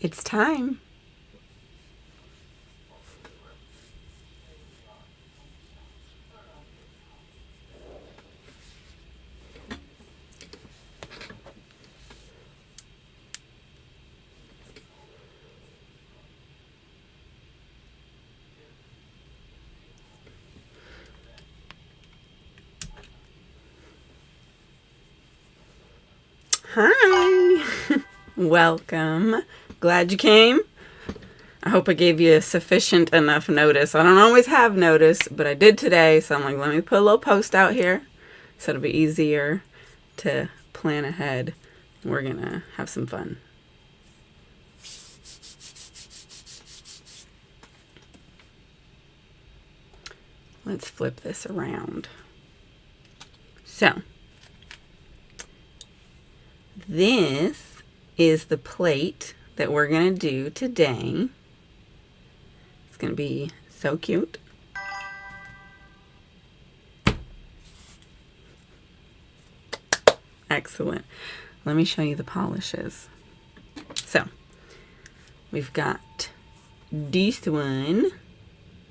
It's time. Hi. Welcome. Glad you came. I hope I gave you sufficient enough notice. I don't always have notice, but I did today, so I'm like, let me put a little post out here so it'll be easier to plan ahead. We're gonna have some fun. Let's flip this around. So, this is the plate that we're gonna do today. It's gonna be so cute. Excellent. Let me show you the polishes. So, we've got this one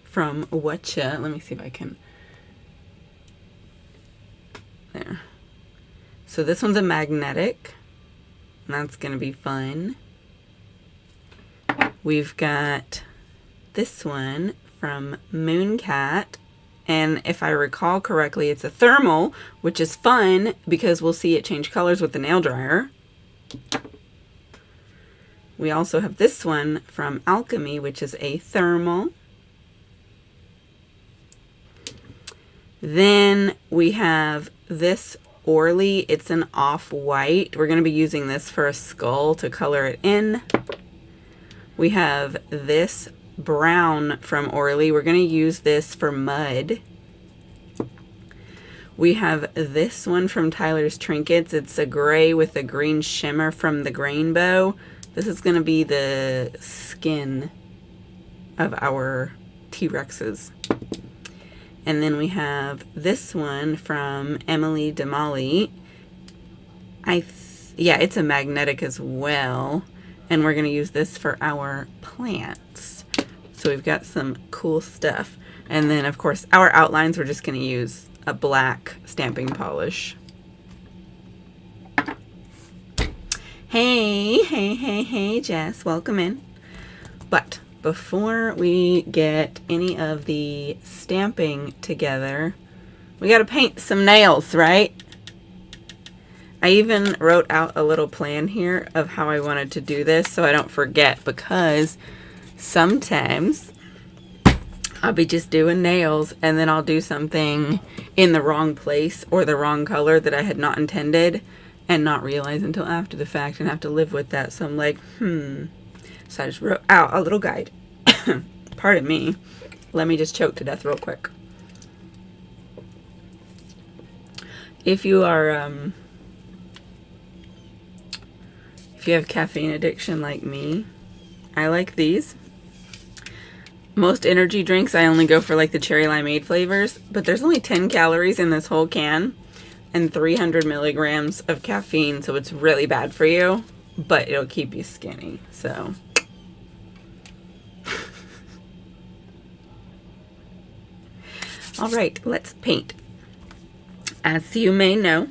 from Whatcha. Let me see if I can. There. So this one's a magnetic. And that's going to be fun. We've got this one from Mooncat. And if I recall correctly, it's a thermal, which is fun because we'll see it change colors with the nail dryer. We also have this one from Alchemy, which is a thermal. Then we have this Orly. It's an off-white. We're going to be using this for a skull to color it in. We have this brown from Orly. We're going to use this for mud. We have this one from Tyler's Trinkets. It's a gray with a green shimmer from the Grainbow. This is going to be the skin of our T-Rexes. And then we have this one from Emily Damali. Yeah, it's a magnetic as well. And we're going to use this for our plants. So we've got some cool stuff. And then, of course, our outlines, we're just going to use a black stamping polish. Hey, Jess. Welcome in. But before we get any of the stamping together, we got to paint some nails, right? I even wrote out a little plan here of how I wanted to do this so I don't forget, because sometimes I'll be just doing nails and then I'll do something in the wrong place or the wrong color that I had not intended and not realize until after the fact and have to live with that. So I'm like, So I just wrote out a little guide. Pardon me. Let me just choke to death real quick. If you are, if you have caffeine addiction like me, I like these. Most energy drinks, I only go for like the cherry limeade flavors, but there's only 10 calories in this whole can and 300 milligrams of caffeine, so it's really bad for you, but it'll keep you skinny, so. All right, let's paint. As you may know,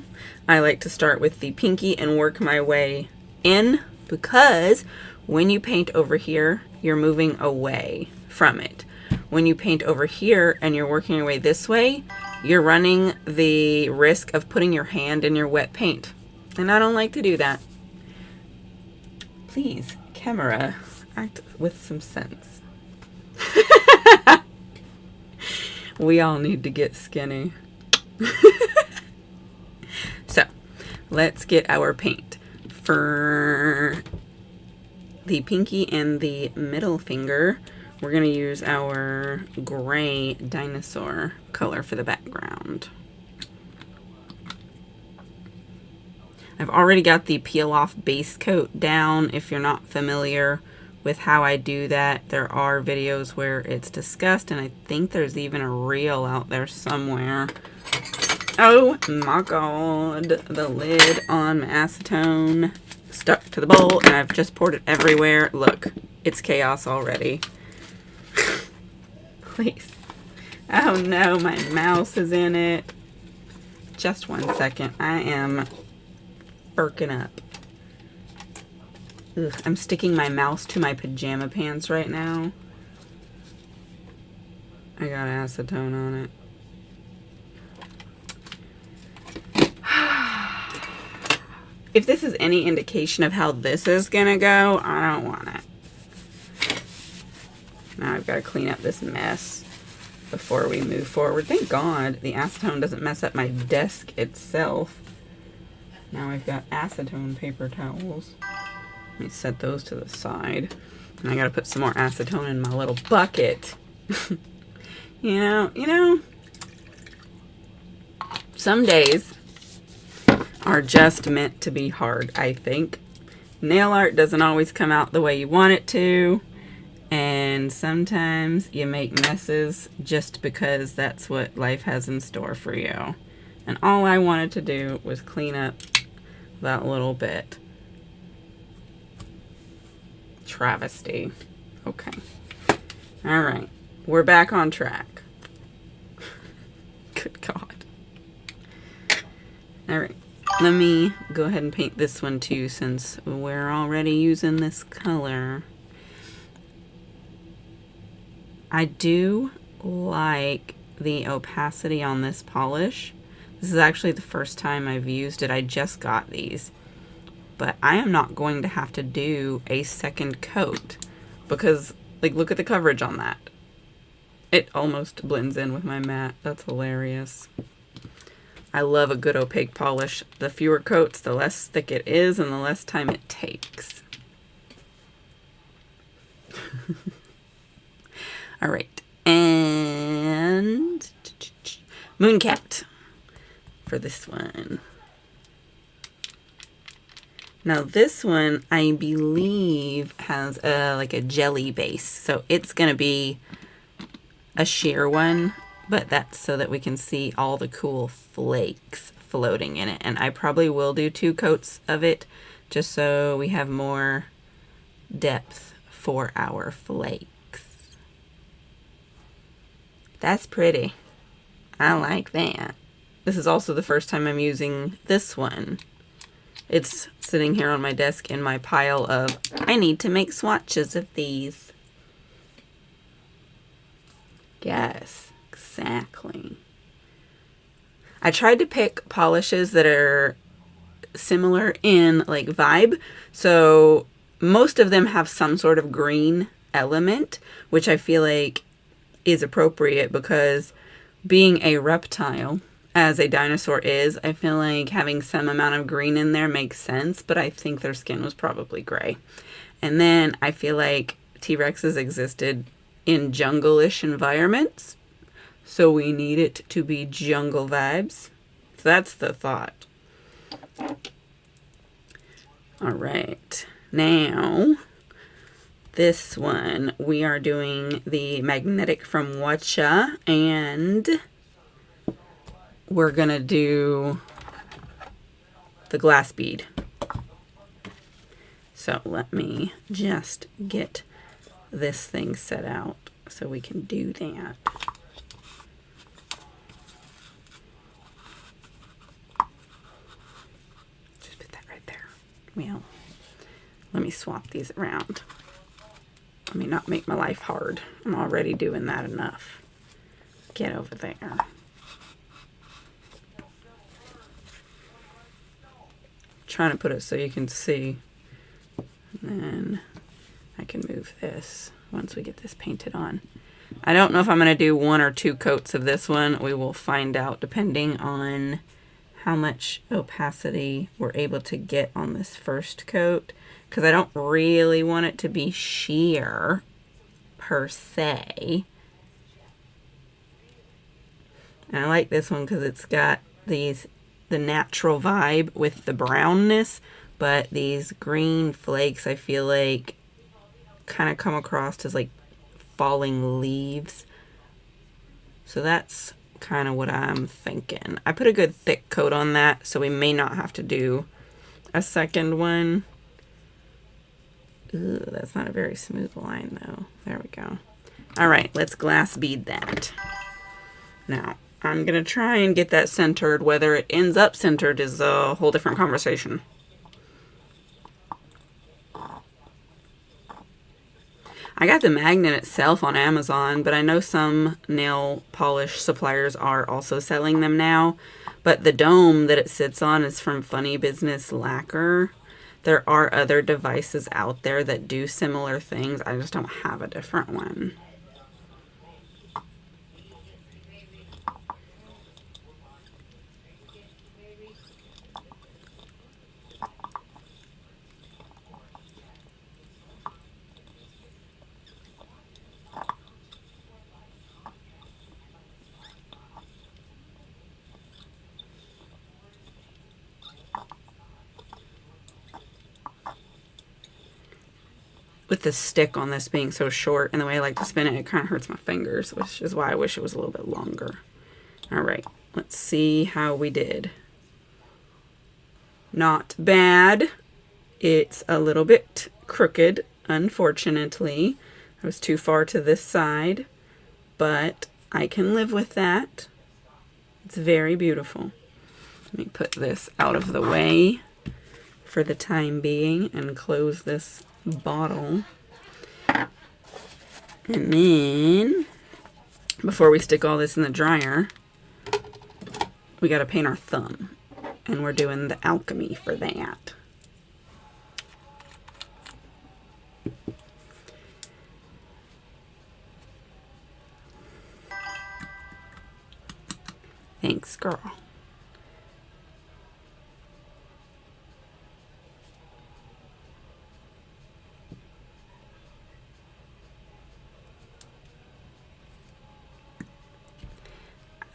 I like to start with the pinky and work my way in, because when you paint over here, you're moving away from it. When you paint over here and you're working your way this way, you're running the risk of putting your hand in your wet paint. And I don't like to do that. Please, camera, act with some sense. We all need to get skinny. So, let's get our paint. For the pinky and the middle finger, we're going to use our gray dinosaur color for the background. I've already got the peel off base coat down. If you're not familiar with how I do that, there are videos where it's discussed, and I think there's even a reel out there somewhere. Oh my god, the lid on my acetone stuck to the bowl, and I've just poured it everywhere. Look, it's chaos already. Please. Oh no, my mouse is in it. Just 1 second. I am burking up. Ugh, I'm sticking my mouse to my pajama pants right now. I got acetone on it. If this is any indication of how this is gonna go, I don't want it. Now I've got to clean up this mess before we move forward. Thank God the acetone doesn't mess up my desk itself. Now I've got acetone paper towels. Let me set those to the side. And I gotta put some more acetone in my little bucket. You know, some days are just meant to be hard, I think. Nail art doesn't always come out the way you want it to. And sometimes you make messes just because that's what life has in store for you. And all I wanted to do was clean up that little bit. Travesty. Okay. All right. We're back on track. Good God. All right. Let me go ahead and paint this one too, since we're already using this color. I do like the opacity on this polish. This is actually the first time I've used it. I just got these. But I am not going to have to do a second coat because, like, look at the coverage on that. It almost blends in with my matte. That's hilarious. I love a good opaque polish. The fewer coats, the less thick it is and the less time it takes. All right. And Mooncat for this one. Now this one, I believe, has like a jelly base. So it's going to be a sheer one, but that's so that we can see all the cool flakes floating in it. And I probably will do 2 coats of it just so we have more depth for our flakes. That's pretty. I like that. This is also the first time I'm using this one. It's sitting here on my desk in my pile of, I need to make swatches of these. Yes, exactly. I tried to pick polishes that are similar in like vibe. So most of them have some sort of green element, which I feel like is appropriate because being a reptile, as a dinosaur is, I feel like having some amount of green in there makes sense, but I think their skin was probably gray. And then I feel like T-Rexes existed in jungle-ish environments, so we need it to be jungle vibes. So that's the thought. All right, now this one we are doing the magnetic from Watcha, and we're gonna do the glass bead. So let me just get this thing set out so we can do that. Just put that right there. Well, let me swap these around. Let me not make my life hard. I'm already doing that enough. Get over there. Trying to put it so you can see. And then I can move this once we get this painted on. I don't know if I'm going to do 1 or 2 coats of this one. We will find out depending on how much opacity we're able to get on this first coat, because I don't really want it to be sheer per se. And I like this one because it's got the natural vibe with the brownness, but these green flakes I feel like kind of come across as like falling leaves. So that's kind of what I'm thinking. I put a good thick coat on that, so we may not have to do a second one. Ooh, that's not a very smooth line though. There we go. All right, let's glass bead that. Now, I'm gonna try and get that centered. Whether it ends up centered is a whole different conversation. I got the magnet itself on Amazon, but I know some nail polish suppliers are also selling them now. But the dome that it sits on is from Funny Business Lacquer. There are other devices out there that do similar things. I just don't have a different one. With the stick on this being so short and the way I like to spin it, it kind of hurts my fingers, which is why I wish it was a little bit longer. All right, let's see how we did. Not bad. It's a little bit crooked, unfortunately. I was too far to this side, but I can live with that. It's very beautiful. Let me put this out of the way for the time being and close this bottle. And then, before we stick all this in the dryer, we got to paint our thumb. And we're doing the alchemy for that. Thanks, girl.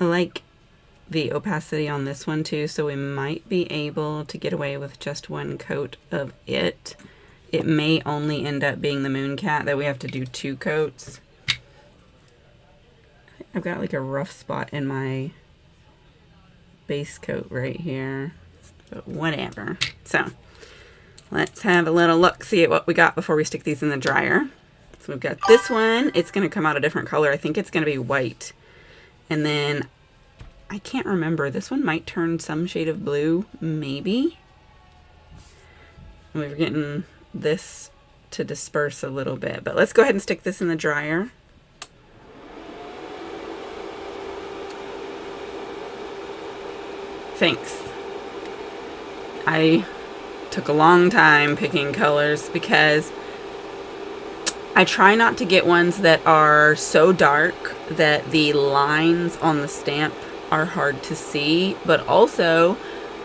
I like the opacity on this one too, so we might be able to get away with just one coat of it. It may only end up being the Mooncat that we have to do 2 coats. I've got like a rough spot in my base coat right here, but whatever. So let's have a little look, see at what we got before we stick these in the dryer. So we've got this one. It's going to come out a different color. I think it's going to be white. And then I can't remember. This one might turn some shade of blue, maybe. We're getting this to disperse a little bit, but let's go ahead and stick this in the dryer. Thanks. I took a long time picking colors because I try not to get ones that are so dark that the lines on the stamp are hard to see, but also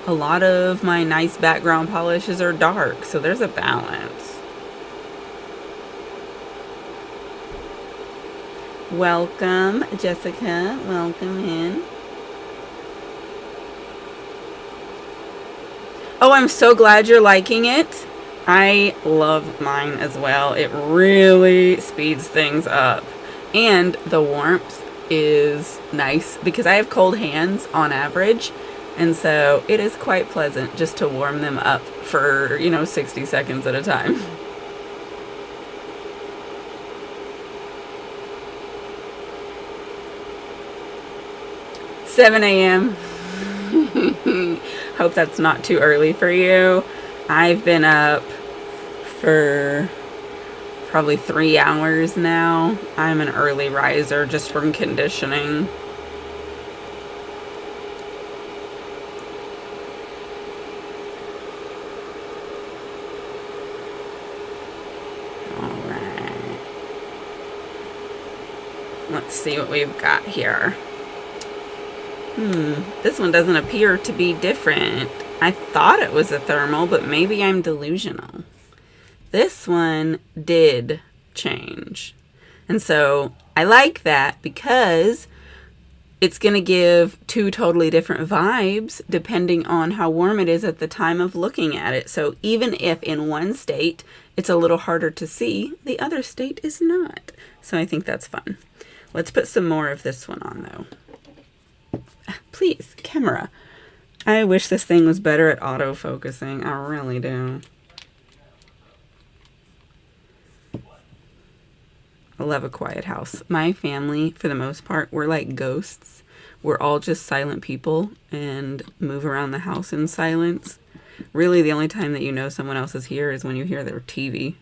a lot of my nice background polishes are dark, so there's a balance. Welcome, Jessica. Welcome in. Oh, I'm so glad you're liking it. I love mine as well. It really speeds things up. And the warmth is nice because I have cold hands on average. And so it is quite pleasant just to warm them up for, 60 seconds at a time. "7 a.m. Hope that's not too early for you. I've been up for probably 3 hours now. I'm an early riser just from conditioning. All right. Let's see what we've got here. This one doesn't appear to be different. I thought it was a thermal, but maybe I'm delusional. This one did change. And so I like that because it's going to give 2 totally different vibes depending on how warm it is at the time of looking at it. So even if in one state it's a little harder to see, the other state is not. So I think that's fun. Let's put some more of this one on though. Please, camera. I wish this thing was better at auto-focusing. I really do. I love a quiet house. My family, for the most part, we're like ghosts. We're all just silent people and move around the house in silence. Really, the only time that you know someone else is here is when you hear their TV.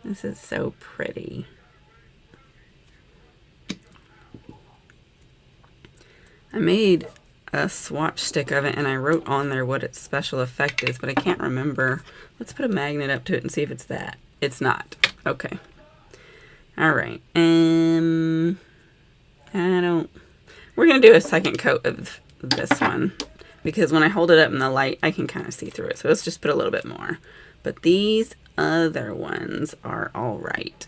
This is so pretty. I made a swatch stick of it and I wrote on there what its special effect is, but I can't remember. Let's put a magnet up to it and see if it's that. It's not. Okay. All right. We're going to do a second coat of this one because when I hold it up in the light, I can kind of see through it. So let's just put a little bit more. But these other ones are all right.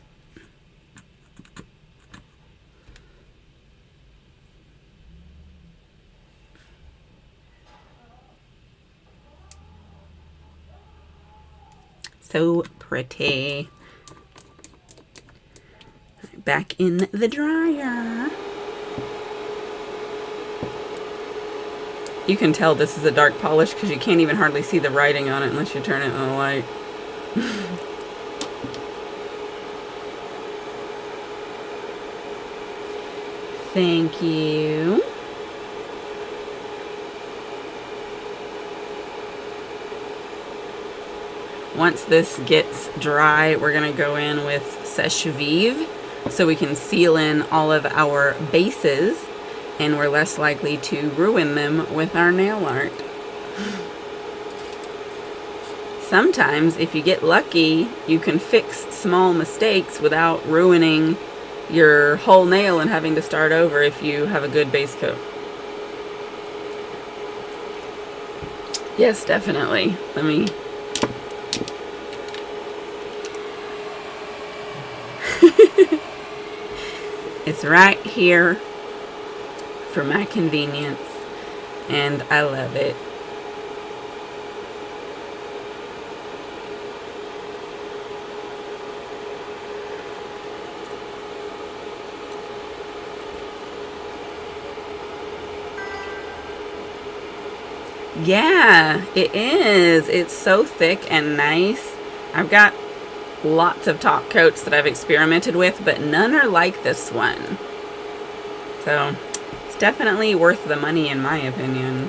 So pretty. Back in the dryer. You can tell this is a dark polish because you can't even hardly see the writing on it unless you turn it on the light. Thank you. Once this gets dry, we're going to go in with Sèche Vive so we can seal in all of our bases and we're less likely to ruin them with our nail art. Sometimes, if you get lucky, you can fix small mistakes without ruining your whole nail and having to start over if you have a good base coat. Yes, definitely. Let me... It's right here for my convenience, and I love it. Yeah, it is. It's so thick and nice. I've got lots of top coats that I've experimented with, but none are like this one. So it's definitely worth the money in my opinion.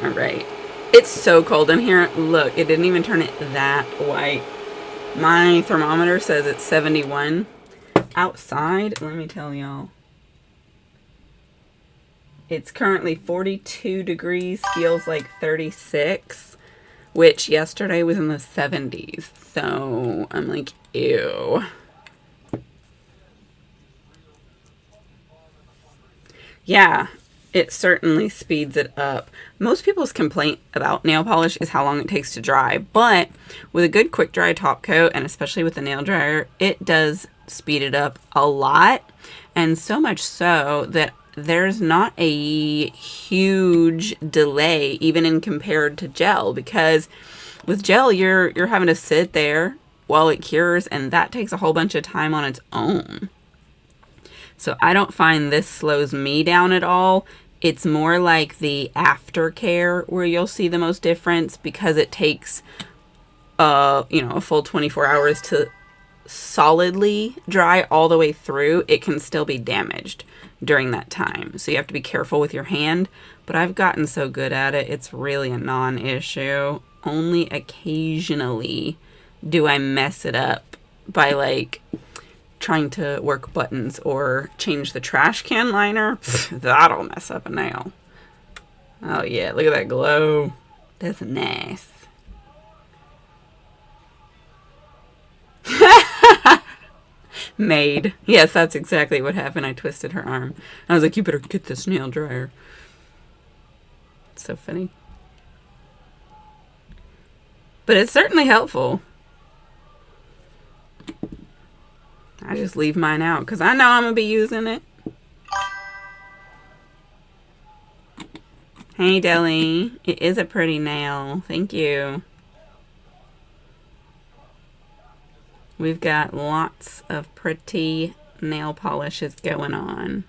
All right. It's so cold in here. Look, it didn't even turn it that white. My thermometer says it's 71. Outside, let me tell y'all. It's currently 42 degrees, feels like 36. Which yesterday was in the 70s. So I'm like, ew. Yeah, it certainly speeds it up. Most people's complaint about nail polish is how long it takes to dry. But with a good quick dry top coat, and especially with the nail dryer, it does speed it up a lot. And so much so that there's not a huge delay even in compared to gel, because with gel you're having to sit there while it cures, and that takes a whole bunch of time on its own. So I don't find this slows me down at all. It's more like the aftercare where you'll see the most difference, because it takes a full 24 hours to solidly dry all the way through. It can still be damaged during that time, so you have to be careful with your hand, but I've gotten so good at it, it's really a non-issue. Only occasionally do I mess it up by like trying to work buttons or change the trash can liner. That'll mess up a nail. Oh yeah, look at that glow. That's nice. Made. Yes, that's exactly what happened. I twisted her arm. I was like, you better get this nail dryer. It's so funny. But it's certainly helpful. I just leave mine out because I know I'm going to be using it. Hey, Deli. It is a pretty nail. Thank you. We've got lots of pretty nail polishes going on.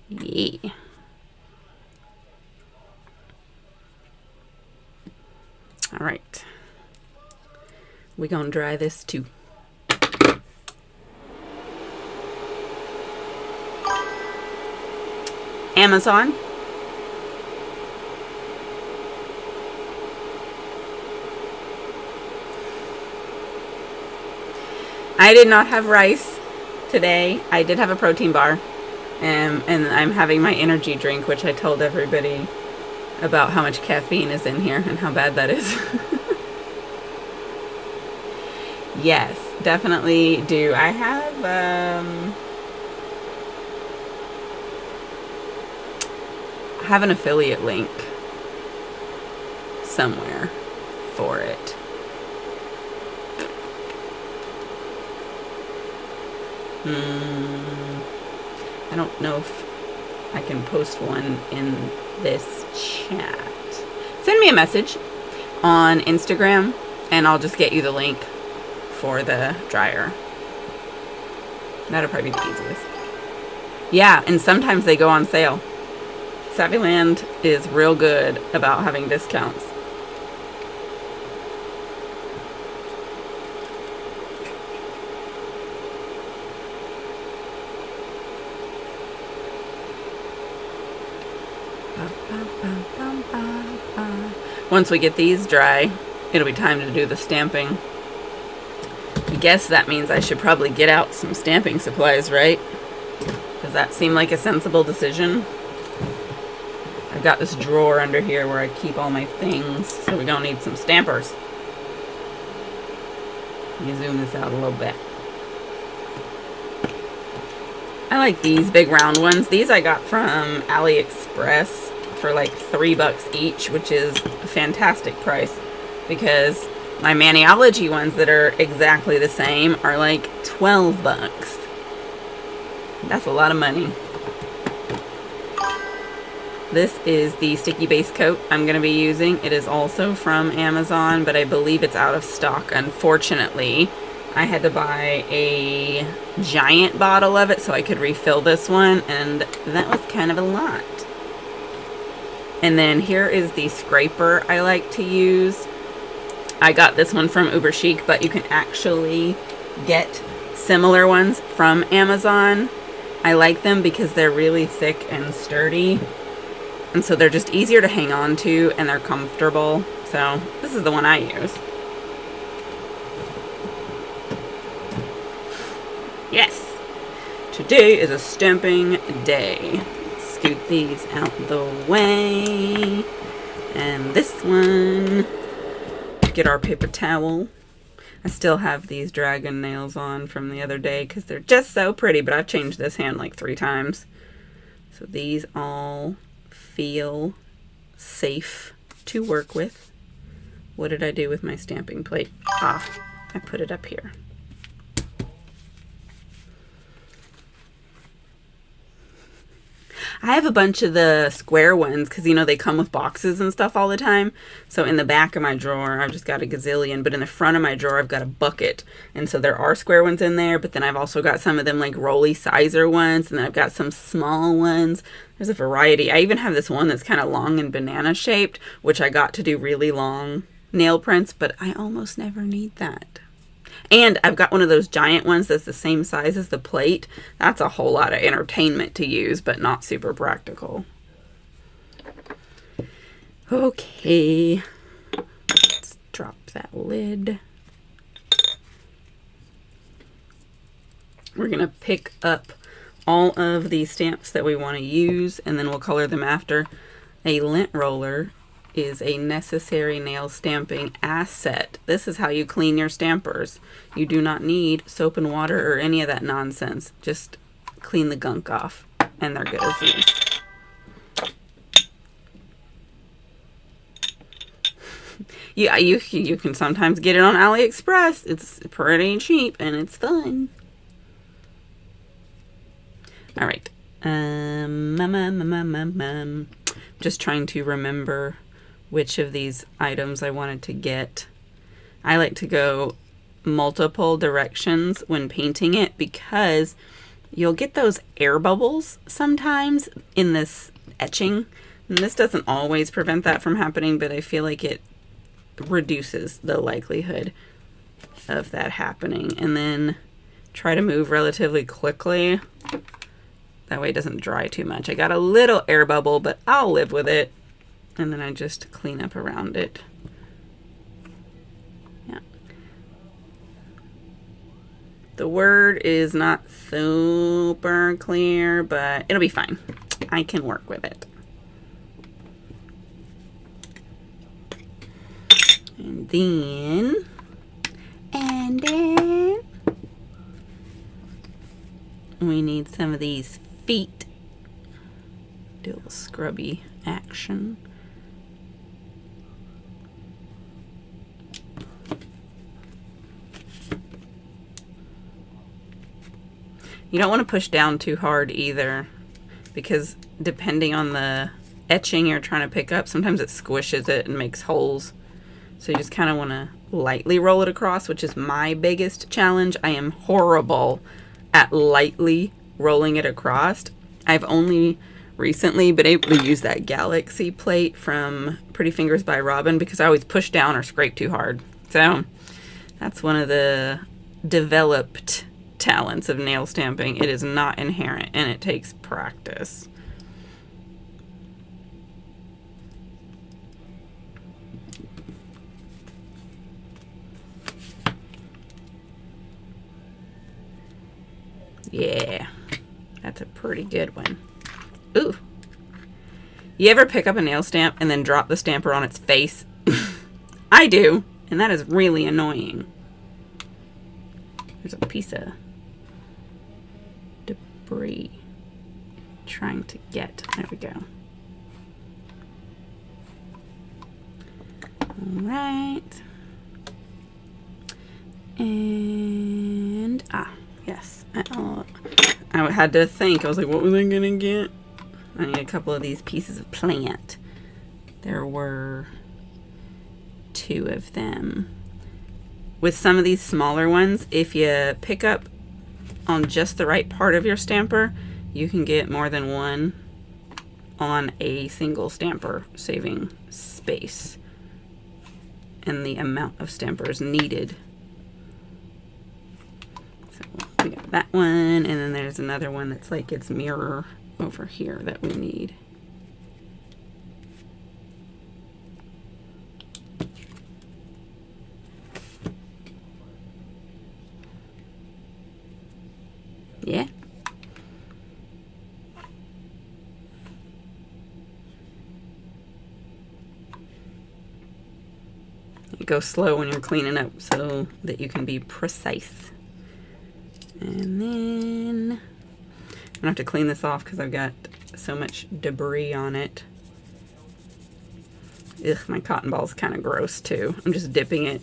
Yeah. All right. We're going to dry this too. Amazon. I did not have rice today. I did have a protein bar. And I'm having my energy drink, which I told everybody about how much caffeine is in here and how bad that is. Yes, definitely do. I have an affiliate link somewhere for it. I don't know if I can post one in this chat. Send me a message on Instagram and I'll just get you the link for the dryer. That'll probably be the easiest. Yeah, and sometimes they go on sale. Savvyland is real good about having discounts. Once we get these dry, it'll be time to do the stamping. I guess that means I should probably get out some stamping supplies, right? Does that seem like a sensible decision? I've got this drawer under here where I keep all my things, so we're gonna need some stampers. Let me zoom this out a little bit. I like these big round ones. These I got from AliExpress for like $3 each, which is a fantastic price because my Maniology ones that are exactly the same are like $12. That's a lot of money. This is the sticky base coat I'm going to be using. It is also from Amazon, but I believe it's out of stock, unfortunately. I had to buy a giant bottle of it so I could refill this one, and that was kind of a lot. And then here is the scraper I like to use. I got this one from Uber Chic, but you can actually get similar ones from Amazon. I like them because they're really thick and sturdy. And so they're just easier to hang on to and they're comfortable. So this is the one I use. Yes! Today is a stamping day. Scoot these out the way. And this one. Get our paper towel. I still have these dragon nails on from the other day because they're just so pretty, but I've changed this hand like 3 times. So these all feel safe to work with. What did I do with my stamping plate? Ah, I put it up here. I have a bunch of the square ones because, you know, they come with boxes and stuff all the time. So in the back of my drawer, I've just got a gazillion. But in the front of my drawer, I've got a bucket. And so there are square ones in there. But then I've also got some of them like rolly sizer ones. And then I've got some small ones. There's a variety. I even have this one that's kind of long and banana shaped, which I got to do really long nail prints. But I almost never need that. And I've got one of those giant ones that's the same size as the plate. That's a whole lot of entertainment to use, but not super practical. Okay. Let's drop that lid. We're going to pick up all of the stamps that we want to use, and then we'll color them after. A lint roller is a necessary nail stamping asset. This is how you clean your stampers. You do not need soap and water or any of that nonsense. Just clean the gunk off and they're good as new. Yeah, you can sometimes get it on AliExpress. It's pretty cheap and it's fun. All right. Just trying to remember which of these items I wanted to get. I like to go multiple directions when painting it because you'll get those air bubbles sometimes in this etching. And this doesn't always prevent that from happening, but I feel like it reduces the likelihood of that happening. And then try to move relatively quickly. That way it doesn't dry too much. I got a little air bubble, but I'll live with it. And then I just clean up around it. Yeah. The word is not super clear, but it'll be fine. I can work with it. And then we need some of these feet. Do a little scrubby action. You don't want to push down too hard either, because depending on the etching you're trying to pick up, sometimes it squishes it and makes holes. So you just kind of want to lightly roll it across, which is my biggest challenge. I am horrible at lightly rolling it across. I've only recently been able to use that Galaxy plate from Pretty Fingers by Robin because I always push down or scrape too hard. So that's one of the developed talents of nail stamping. It is not inherent and it takes practice. Yeah, that's a pretty good one. Ooh. You ever pick up a nail stamp and then drop the stamper on its face? I do, and that is really annoying. There's a piece of debris trying to get. There we go. All right. And, yes. I had to think. I was like, what was I going to get? I need a couple of these pieces of plant. There were 2 of them. With some of these smaller ones, if you pick up on just the right part of your stamper, you can get more than one on a single stamper, saving space and the amount of stampers needed. So we got that one, and then there's another one that's like its mirror over here that we need. Yeah. You go slow when you're cleaning up so that you can be precise. And then I'm gonna have to clean this off because I've got so much debris on it. Ugh, my cotton ball's kind of gross too. I'm just dipping it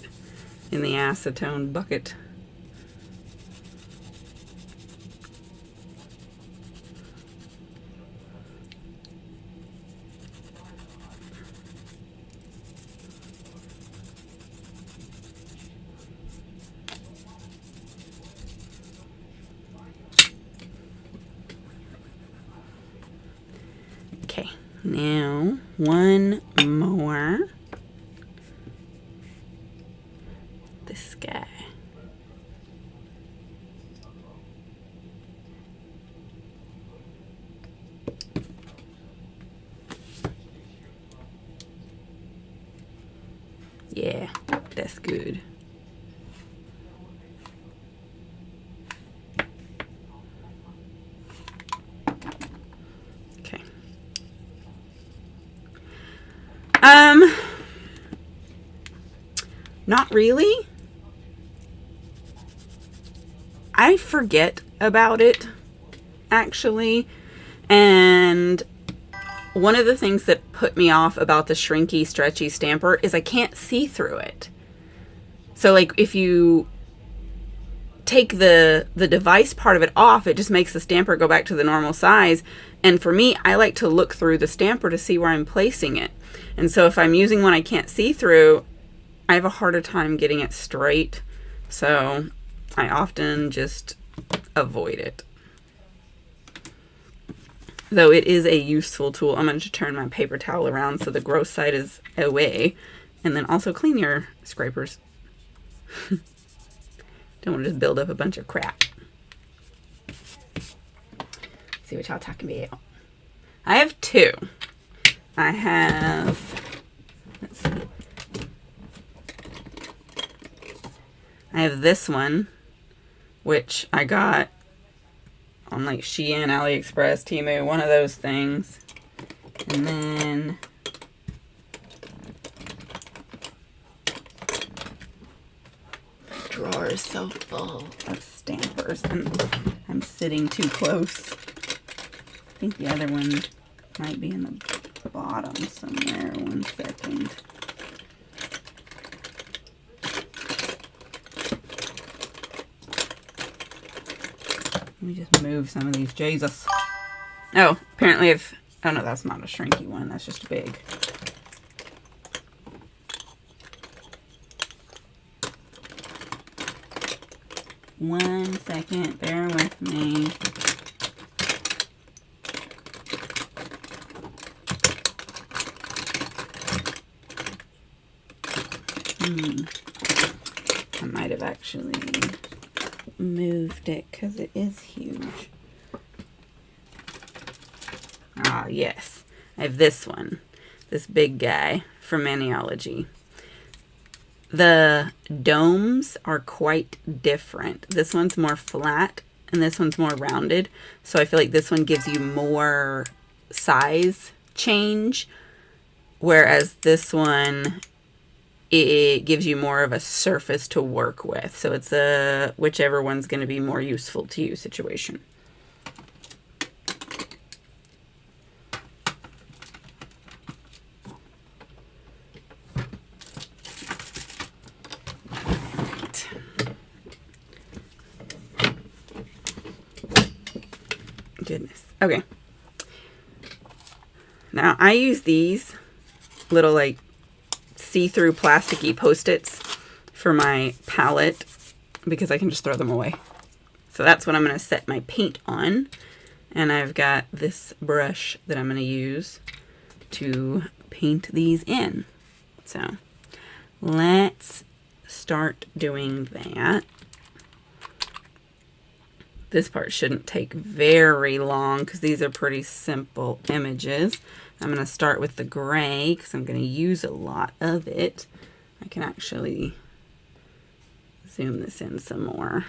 in the acetone bucket. Okay, now one more. This guy. Yeah, that's good. Okay. Not really. I forget about it, actually. And one of the things that put me off about the shrinky, stretchy stamper is I can't see through it. So, like, if you take the device part of it off, it just makes the stamper go back to the normal size. And for me, I like to look through the stamper to see where I'm placing it. And so if I'm using one I can't see through, I have a harder time getting it straight. So I often just avoid it. Though it is a useful tool. I'm going to turn my paper towel around so the gross side is away. And then also clean your scrapers. Don't want to just build up a bunch of crap. See what y'all talking about. I have two. I have, let's see. I have this one, which I got on like Shein, AliExpress, Temu, one of those things. And then the drawer is so full of stampers, and I'm sitting too close. I think the other one might be in the bottom somewhere. 1 second. Let me just move some of these. Jesus. Oh, apparently oh no, that's not a shrinky one. That's just big. One second. Bear with me. I might have actually moved it because it is huge. Ah, yes. I have this one. This big guy from Maniology. The domes are quite different. This one's more flat and this one's more rounded. So I feel like this one gives you more size change, whereas this one, it gives you more of a surface to work with. So it's a whichever one's going to be more useful to you situation. Goodness. Okay. Now I use these little like see-through plasticky Post-its for my palette because I can just throw them away. So that's what I'm going to set my paint on. And I've got this brush that I'm going to use to paint these in. So let's start doing that. This part shouldn't take very long because these are pretty simple images. I'm going to start with the gray because I'm going to use a lot of it. I can actually zoom this in some more.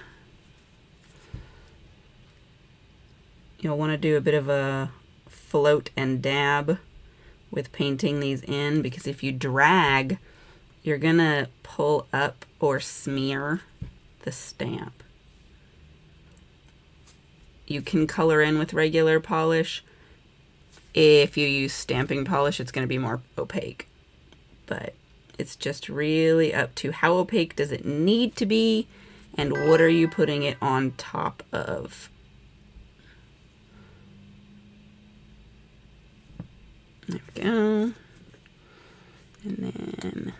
You'll want to do a bit of a float and dab with painting these in, because if you drag, you're going to pull up or smear the stamp. You can color in with regular polish. If you use stamping polish, it's going to be more opaque. But it's just really up to how opaque does it need to be and what are you putting it on top of. There we go. And then,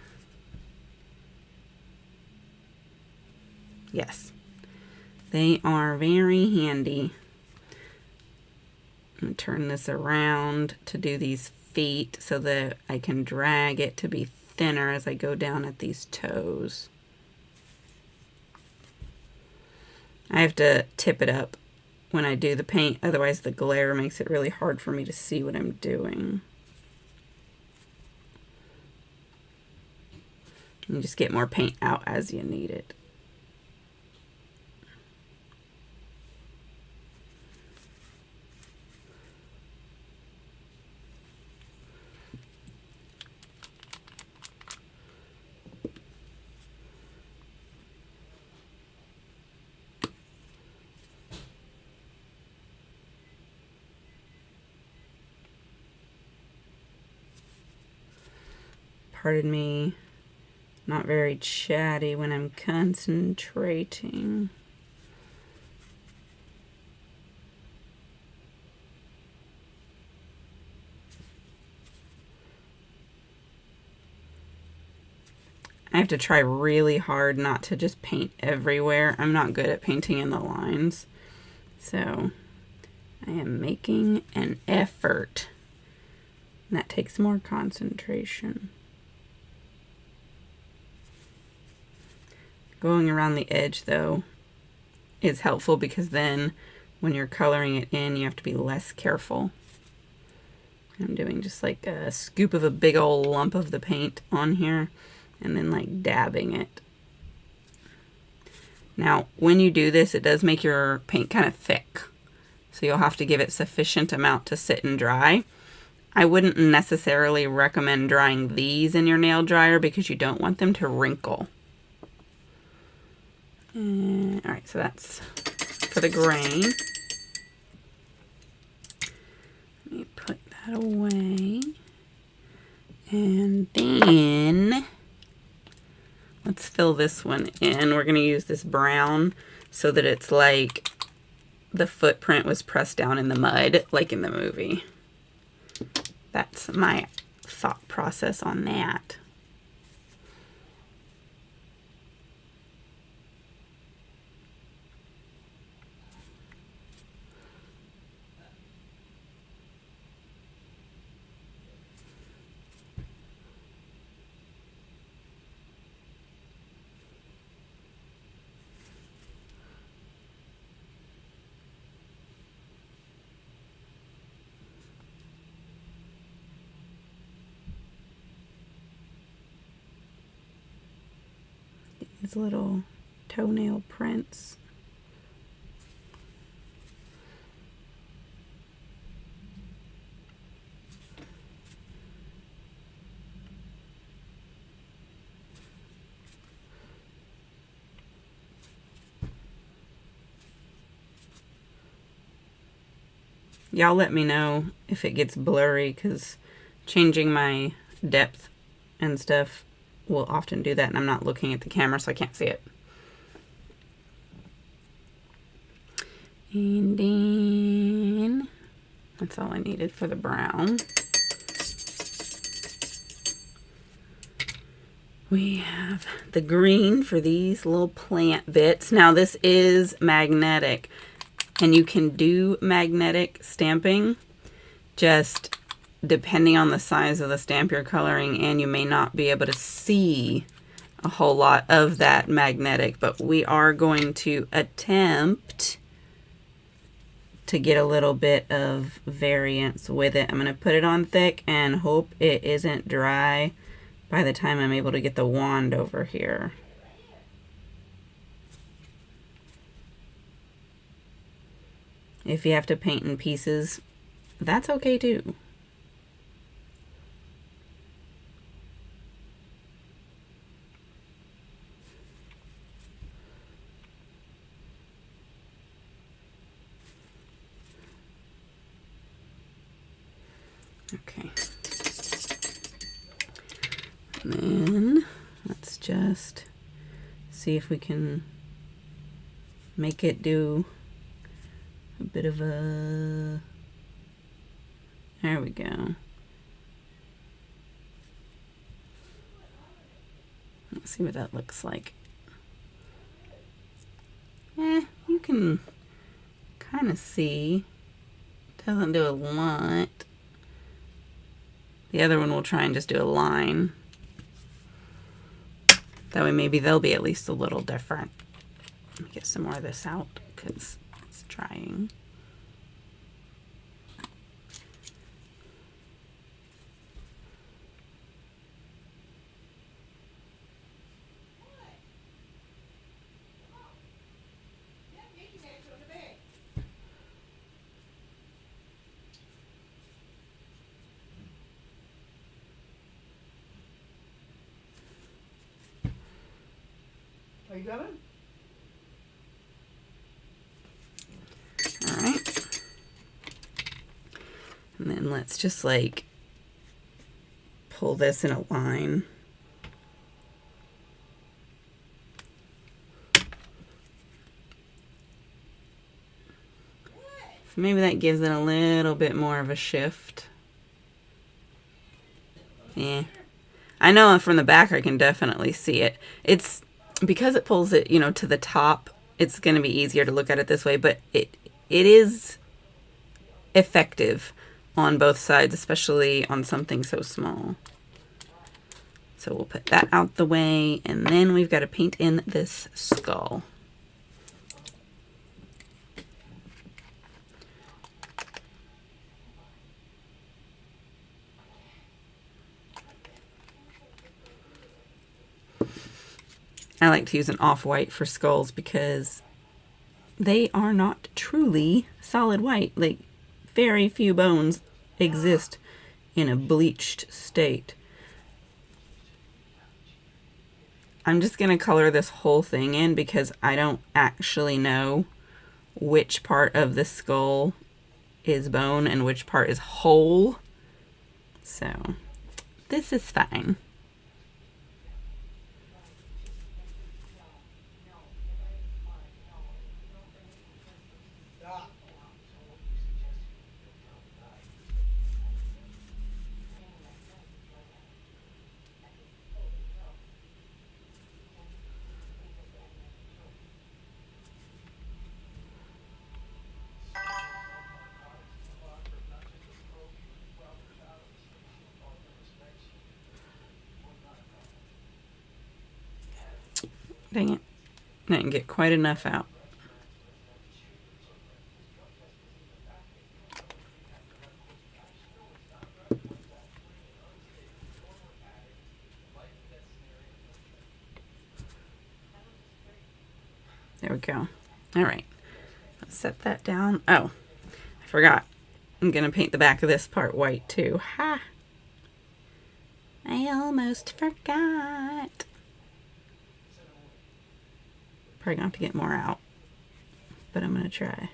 yes, they are very handy. I'm going to turn this around to do these feet so that I can drag it to be thinner as I go down at these toes. I have to tip it up when I do the paint, otherwise the glare makes it really hard for me to see what I'm doing. You just get more paint out as you need it. Pardon me, not very chatty when I'm concentrating. I have to try really hard not to just paint everywhere. I'm not good at painting in the lines. So I am making an effort. And that takes more concentration. Going around the edge though is helpful because then when you're coloring it in, you have to be less careful. I'm doing just like a scoop of a big old lump of the paint on here and then like dabbing it. Now, when you do this, it does make your paint kind of thick. So you'll have to give it sufficient amount to sit and dry. I wouldn't necessarily recommend drying these in your nail dryer because you don't want them to wrinkle. All right, so that's for the grain. Let me put that away. And then let's fill this one in. We're going to use this brown so that it's like the footprint was pressed down in the mud, like in the movie. That's my thought process on that. These little toenail prints. Y'all let me know if it gets blurry because changing my depth and stuff will often do that, and I'm not looking at the camera so I can't see it. And then that's all I needed for the brown. We have the green for these little plant bits. Now this is magnetic, and you can do magnetic stamping, just depending on the size of the stamp you're coloring, and you may not be able to see a whole lot of that magnetic, but we are going to attempt to get a little bit of variance with it. I'm going to put it on thick and hope it isn't dry by the time I'm able to get the wand over here. If you have to paint in pieces, that's okay too. Okay. And then let's just see if we can make it do a bit of a, there we go. Let's see what that looks like. You can kind of see. Doesn't do a lot. The other one will try and just do a line. That way maybe they'll be at least a little different. Let me get some more of this out because it's drying. Are you coming? All right. And then let's just like pull this in a line. So maybe that gives it a little bit more of a shift. Yeah. I know from the back I can definitely see it. It's because it pulls it, you know, to the top, it's going to be easier to look at it this way, but it is effective on both sides, especially on something so small. So we'll put that out the way, and then we've got to paint in this skull. I like to use an off-white for skulls because they are not truly solid white. Like, very few bones exist in a bleached state. I'm just going to color this whole thing in because I don't actually know which part of the skull is bone and which part is whole. So, this is fine. Dang it. I didn't get quite enough out. There we go. All right. Let's set that down. Oh, I forgot. I'm going to paint the back of this part white too. Ha! I almost forgot. Probably going to have to get more out, but I'm going to try.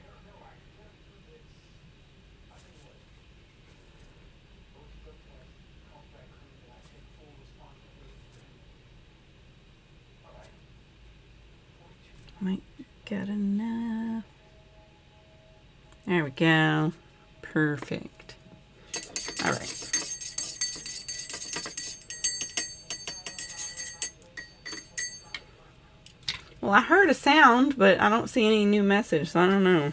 Might get enough. There we go. Perfect. All right. Well, I heard a sound, but I don't see any new message, so I don't know.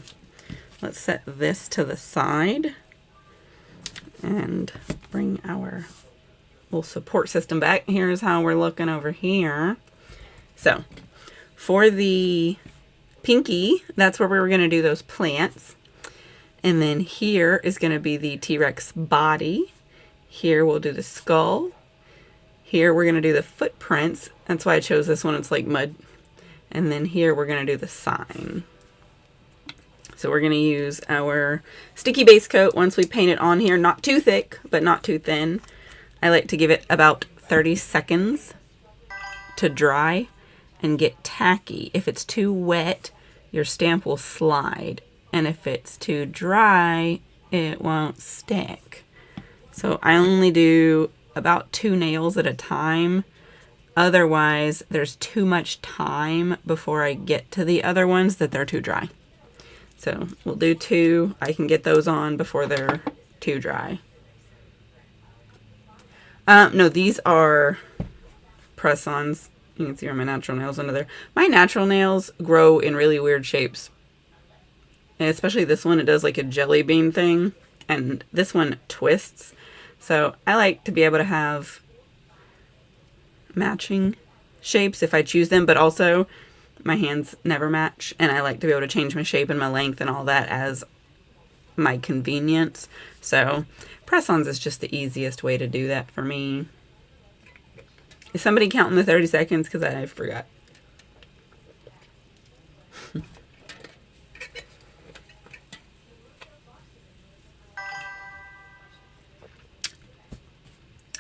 Let's set this to the side and bring our little support system back. Here's how we're looking over here. So, for the pinky, that's where we were going to do those plants. And then here is going to be the T-Rex body. Here we'll do the skull. Here we're going to do the footprints. That's why I chose this one. It's like mud. And then here we're going to do the sign. So we're going to use our sticky base coat once we paint it on here. Not too thick, but not too thin. I like to give it about 30 seconds to dry and get tacky. If it's too wet, your stamp will slide. And if it's too dry, it won't stick. So I only do about 2 nails at a time. Otherwise, there's too much time before I get to the other ones that they're too dry. So we'll do 2. I can get those on before they're too dry. No, these are press-ons. You can see where my natural nails under there. My natural nails grow in really weird shapes. And especially this one, it does like a jelly bean thing. And this one twists. So I like to be able to have matching shapes if I choose them, but also my hands never match, and I like to be able to change my shape and my length and all that as my convenience. So press-ons is just the easiest way to do that for me. Is somebody counting the 30 seconds? Because I forgot.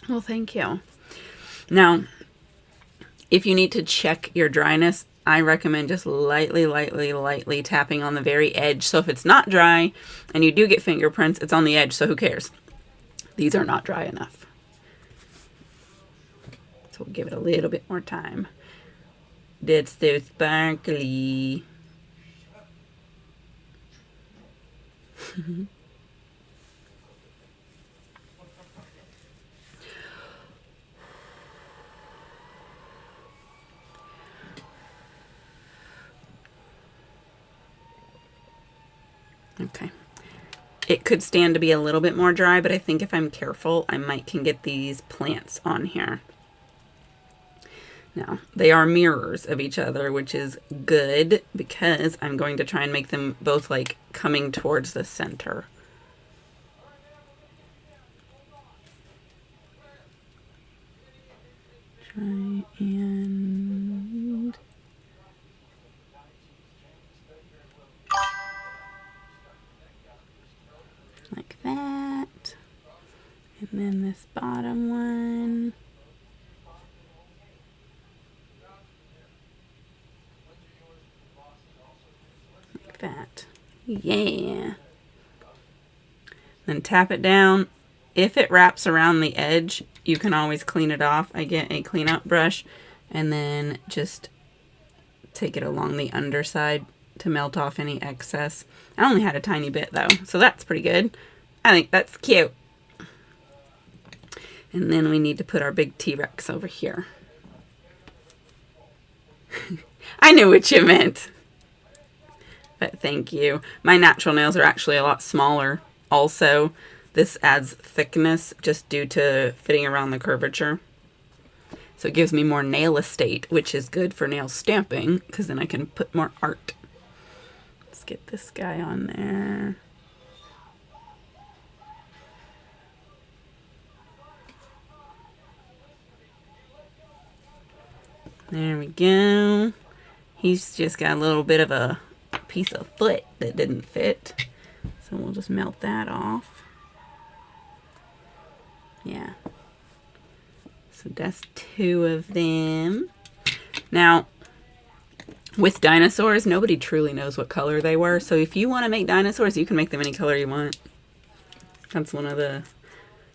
Well, thank you. Now, if you need to check your dryness, I recommend just lightly tapping on the very edge. So if it's not dry and you do get fingerprints, it's on the edge, so who cares? These are not dry enough. So we'll give it a little bit more time. That's so sparkly. Okay. It could stand to be a little bit more dry, but I think if I'm careful, I might can get these plants on here. Now, they are mirrors of each other, which is good because I'm going to try and make them both like coming towards the center. Try and like that. And then this bottom one. Like that. Yeah. Then tap it down. If it wraps around the edge, you can always clean it off. I get a clean out brush and then just take it along the underside to melt off any excess. I only had a tiny bit though, so that's pretty good. I think that's cute. And then we need to put our big T-Rex over here. I knew what you meant. But thank you. My natural nails are actually a lot smaller. Also, this adds thickness just due to fitting around the curvature. So it gives me more nail estate, which is good for nail stamping because then I can put more art. Let's get this guy on there. There we go. He's just got a little bit of a piece of foot that didn't fit. So we'll just melt that off. Yeah. So that's 2 of them. Now, with dinosaurs, nobody truly knows what color they were. So if you want to make dinosaurs, you can make them any color you want. That's one of the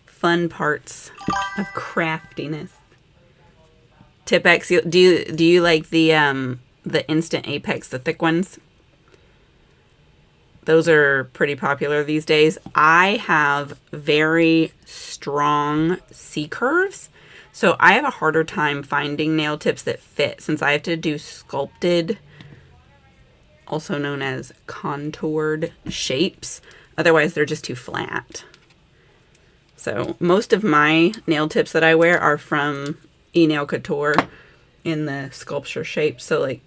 fun parts of craftiness. Tipex, do you like the Instant Apex, the thick ones? Those are pretty popular these days. I have very strong C curves, so I have a harder time finding nail tips that fit since I have to do sculpted, also known as contoured shapes. Otherwise, they're just too flat. So most of my nail tips that I wear are from Nail Couture in the sculpture shape. So like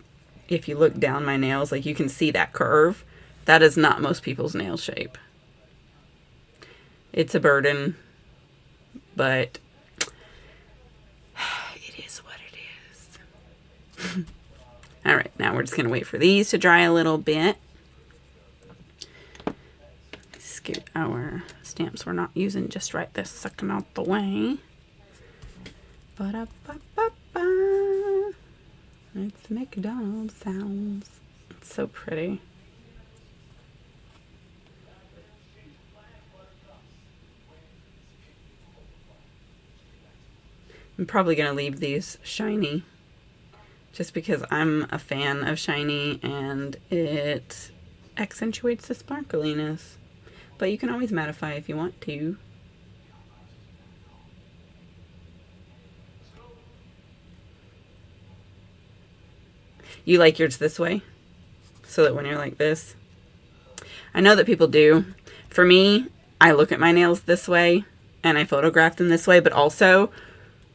if you look down my nails, like you can see that curve. That is not most people's nail shape. It's a burden, but it is what it is. All right, now we're just gonna wait for these to dry a little bit. Scoot our stamps we're not using just right this second out the way. Ba-da-ba-ba-ba. It's McDonald's sounds. It's so pretty. I'm probably going to leave these shiny just because I'm a fan of shiny and it accentuates the sparkliness. But you can always mattify if you want to. You like yours this way? So that when you're like this? I know that people do. For me, I look at my nails this way and I photograph them this way, but also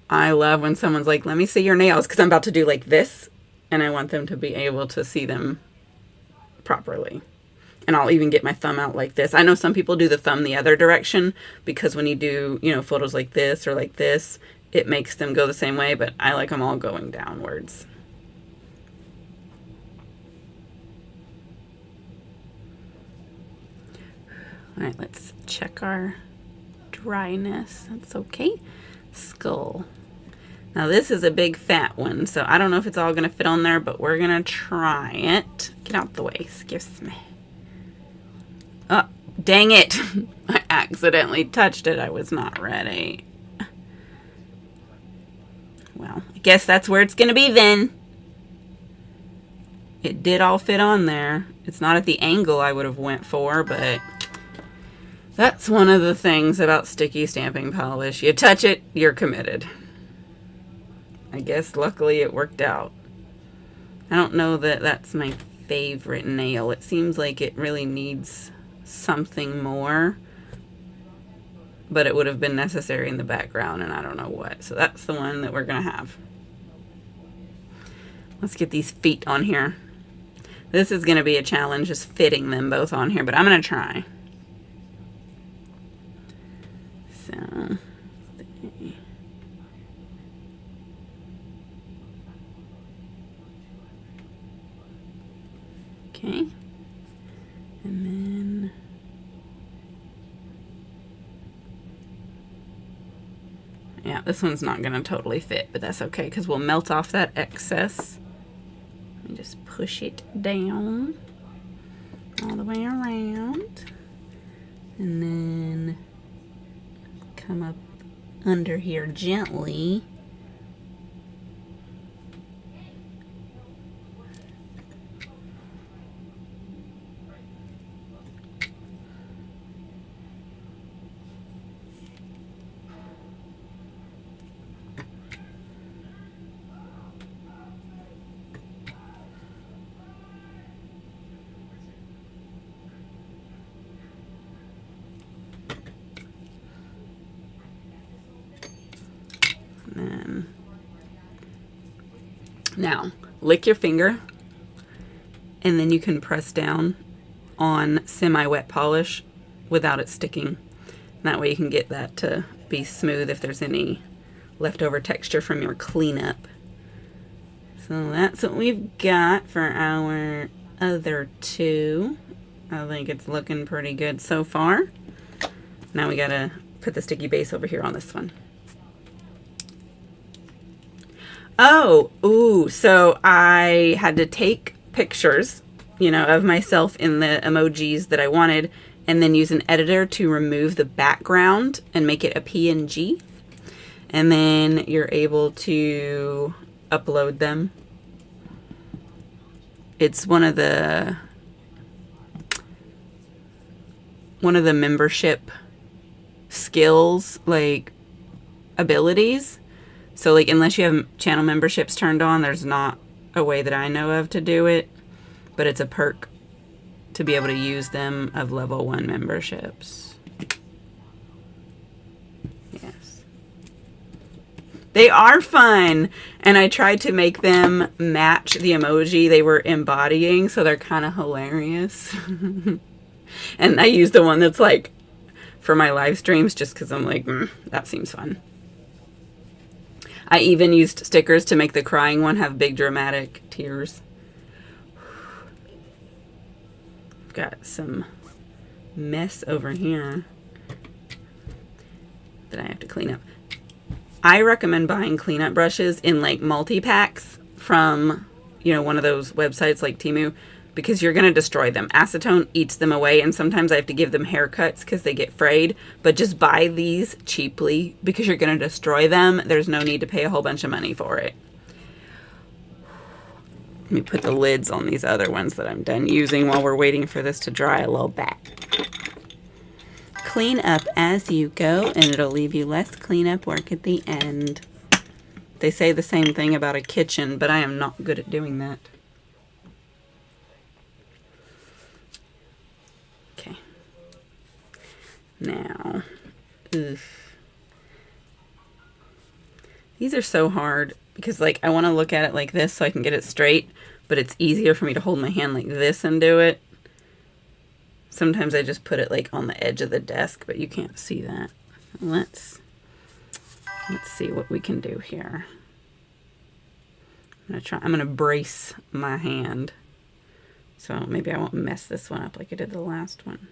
I love when someone's like, let me see your nails, because I'm about to do like this and I want them to be able to see them properly. And I'll even get my thumb out like this. I know some people do the thumb the other direction because when you do, you know, photos like this or like this, it makes them go the same way, but I like them all going downwards. All right, let's check our dryness. That's okay. Skull. Now this is a big fat one, so I don't know if it's all going to fit on there, but we're going to try it. Get out the way, excuse me. Oh, dang it. I accidentally touched it. I was not ready. Well, I guess that's where it's going to be then. It did all fit on there. It's not at the angle I would have went for, but that's one of the things about sticky stamping polish. You touch it, you're committed. I guess luckily it worked out. I don't know that that's my favorite nail. It seems like it really needs something more, but it would have been necessary in the background and I don't know what. So that's the one that we're gonna have. Let's get these feet on here. This is going to be a challenge, just fitting them both on here, but I'm going to try. So, okay. And then yeah, this one's not going to totally fit, but that's okay because we'll melt off that excess. And just push it down all the way around. And then come up under here gently. Now, lick your finger, and then you can press down on semi-wet polish without it sticking. That way you can get that to be smooth if there's any leftover texture from your cleanup. So that's what we've got for our other two. I think it's looking pretty good so far. Now we gotta put the sticky base over here on this one. Oh, ooh, so I had to take pictures, you know, of myself in the emojis that I wanted, and then use an editor to remove the background and make it a PNG. And then you're able to upload them. It's one of the membership skills, like abilities. So, like, unless you have channel memberships turned on, there's not a way that I know of to do it. But it's a perk to be able to use them of level 1 memberships. Yes. They are fun. And I tried to make them match the emoji they were embodying, so they're kind of hilarious. And I used the one that's, like, for my live streams just because I'm like, that seems fun. I even used stickers to make the crying one have big dramatic tears. I've got some mess over here that I have to clean up. I recommend buying cleanup brushes in like multi-packs from, you know, one of those websites like Temu, because you're going to destroy them. Acetone eats them away, and sometimes I have to give them haircuts because they get frayed. But just buy these cheaply because you're going to destroy them. There's no need to pay a whole bunch of money for it. Let me put the lids on these other ones that I'm done using while we're waiting for this to dry a little bit. Clean up as you go, and it'll leave you less cleanup work at the end. They say the same thing about a kitchen, but I am not good at doing that. Now, these are so hard because, like, I want to look at it like this so I can get it straight, but it's easier for me to hold my hand like this and do it. Sometimes I just put it like on the edge of the desk, but you can't see that. Let's see what we can do here. I'm gonna brace my hand, so maybe I won't mess this one up like I did the last one.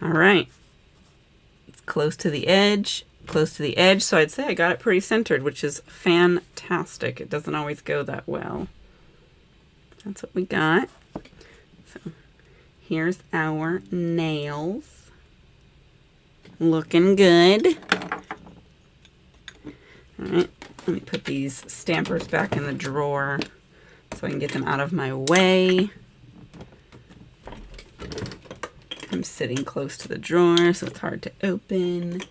All right, it's close to the edge, so I'd say I got it pretty centered, which is fantastic. It doesn't always go that well. That's what we got. So here's our nails. Looking good. All right, let me put these stampers back in the drawer so I can get them out of my way. I'm sitting close to the drawer, so it's hard to open.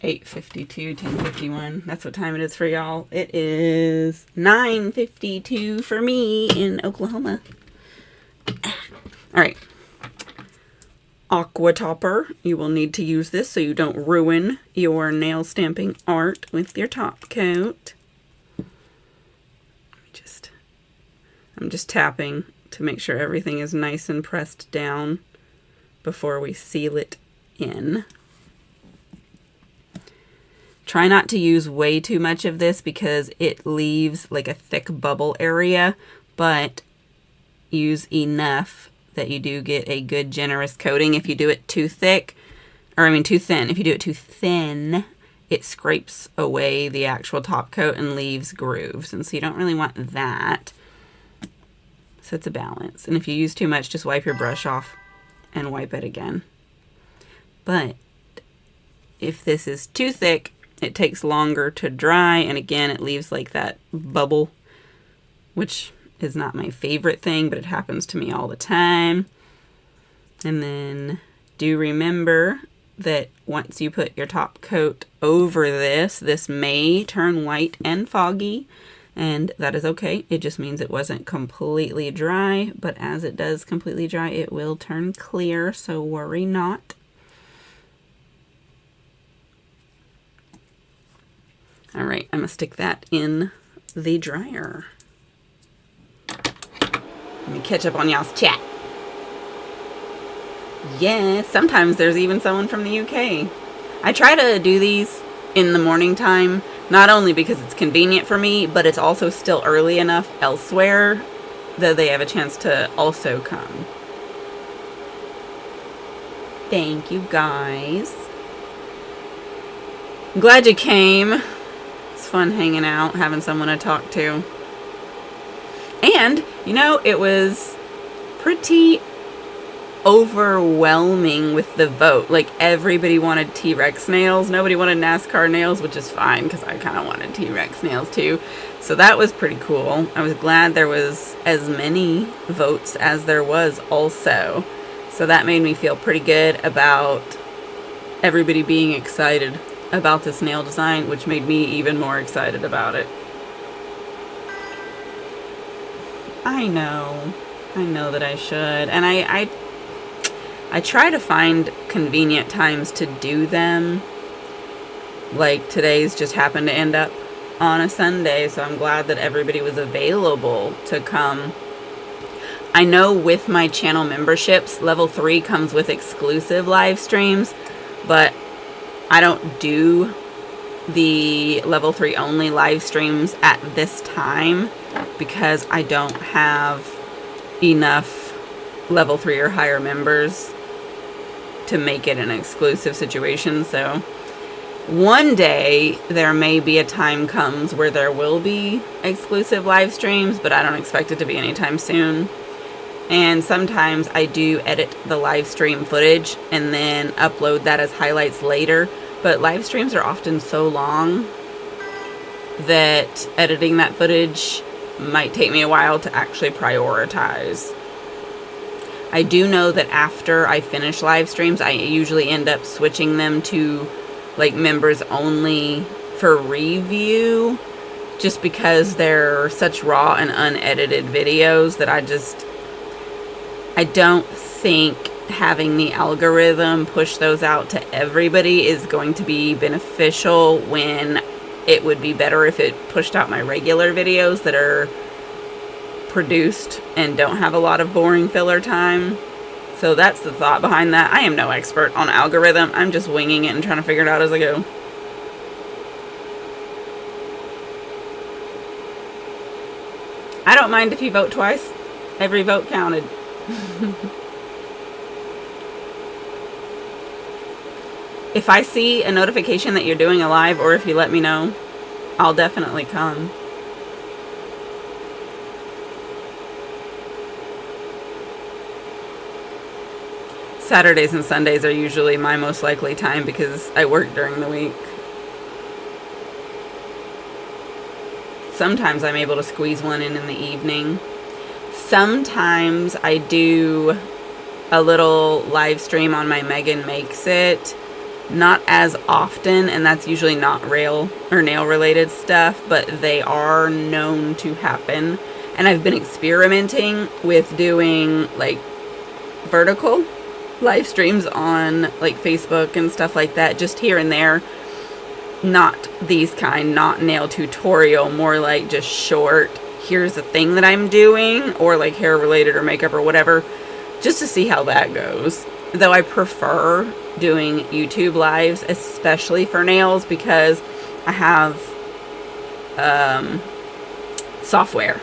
$8:52, 10:51. That's what time it is for y'all. It is 9:52 for me in Oklahoma. All right. Aqua topper. You will need to use this so you don't ruin your nail stamping art with your top coat. I'm just tapping to make sure everything is nice and pressed down before we seal it in. Try not to use way too much of this because it leaves like a thick bubble area, but use enough that you do get a good generous coating. If you do it too thick, or I mean too thin, if you do it too thin, it scrapes away the actual top coat and leaves grooves. And so you don't really want that. So it's a balance. And if you use too much, just wipe your brush off and wipe it again. But if this is too thick, it takes longer to dry. And again, it leaves like that bubble, which is not my favorite thing, but it happens to me all the time. And then do remember that once you put your top coat over this, this may turn white and foggy, and that is okay. It just means it wasn't completely dry, but as it does completely dry, it will turn clear, so worry not. All right, I'm gonna stick that in the dryer. Let me catch up on y'all's chat. Yes, sometimes there's even someone from the UK. I try to do these in the morning time, not only because it's convenient for me, but it's also still early enough elsewhere that they have a chance to also come. Thank you, guys. I'm glad you came. It's fun hanging out, having someone to talk to. And, you know, it was pretty overwhelming with the vote. Like, everybody wanted T-Rex nails. Nobody wanted NASCAR nails, which is fine because I kind of wanted T-Rex nails too. So that was pretty cool. I was glad there was as many votes as there was also. So that made me feel pretty good about everybody being excited about this nail design, which made me even more excited about it. I know that I should. And I try to find convenient times to do them. Like today's just happened to end up on a Sunday, so I'm glad that everybody was available to come. I know with my channel memberships, level 3 comes with exclusive live streams, but I don't do the level 3 only live streams at this time because I don't have enough level 3 or higher members to make it an exclusive situation. So one day there may be a time comes where there will be exclusive live streams, but I don't expect it to be anytime soon. And sometimes I do edit the live stream footage and then upload that as highlights later. But live streams are often so long that editing that footage might take me a while to actually prioritize. I do know that after I finish live streams, I usually end up switching them to like members only for review, just because they're such raw and unedited videos that I don't think having the algorithm push those out to everybody is going to be beneficial, when it would be better if it pushed out my regular videos that are produced and don't have a lot of boring filler time. So that's the thought behind that. I am no expert on algorithm. I'm just winging it and trying to figure it out as I go. I don't mind if you vote twice. Every vote counted. If I see a notification that you're doing a live, or if you let me know, I'll definitely come. Saturdays and Sundays are usually my most likely time because I work during the week. Sometimes I'm able to squeeze one in the evening. Sometimes I do a little live stream on my Megan Makes It. Not as often, and that's usually not rail or nail related stuff, but they are known to happen. And I've been experimenting with doing like vertical live streams on like Facebook and stuff like that, just here and there. Not these kind, not nail tutorial, more like just short, here's the thing that I'm doing, or like hair related or makeup or whatever, just to see how that goes. Though I prefer doing YouTube lives, especially for nails, because I have software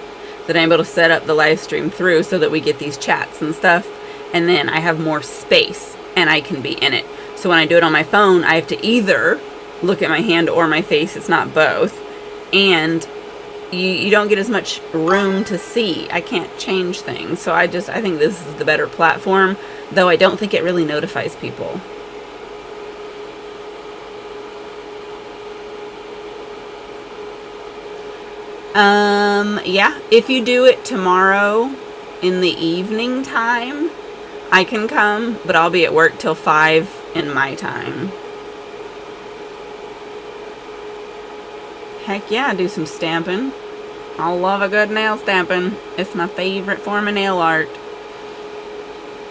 that I'm able to set up the live stream through so that we get these chats and stuff, and then I have more space and I can be in it. So when I do it on my phone, I have to either look at my hand or my face, it's not both, and you don't get as much room to see. I can't change things, so I think this is the better platform, though I don't think it really notifies people. Yeah, if you do it tomorrow in the evening time, I can come, but I'll be at work till 5 in my time. Heck yeah, do some stamping. I love a good nail stamping. It's my favorite form of nail art.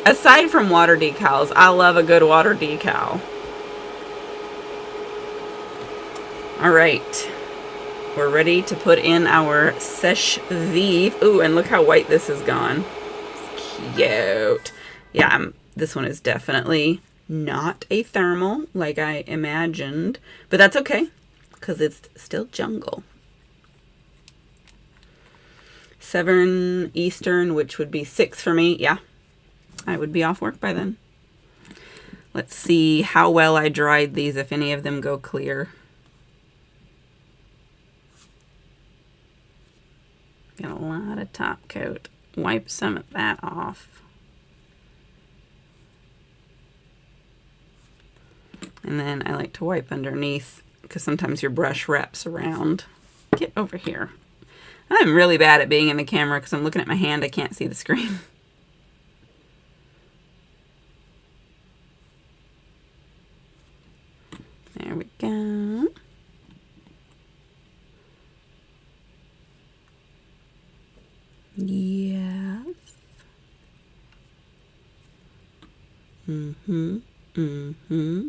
Aside from water decals, I love a good water decal. Alright. We're ready to put in our Sèche Vive. Ooh, and look how white this has gone. It's cute. Yeah, this one is definitely not a thermal like I imagined. But that's okay, because it's still jungle. 7 Eastern, which would be 6 for me. Yeah, I would be off work by then. Let's see how well I dried these, if any of them go clear. Got a lot of top coat. Wipe some of that off. And then I like to wipe underneath, because sometimes your brush wraps around. Get over here. I'm really bad at being in the camera because I'm looking at my hand. I can't see the screen. There we go. Yes. Mm-hmm. Mm-hmm.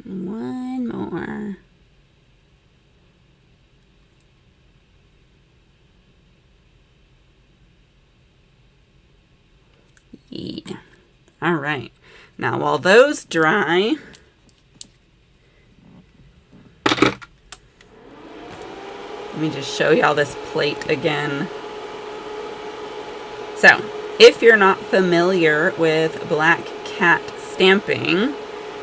One more. Yeah. All right. Now, while those dry, let me just show y'all this plate again. So, if you're not familiar with Black Cat Stamping,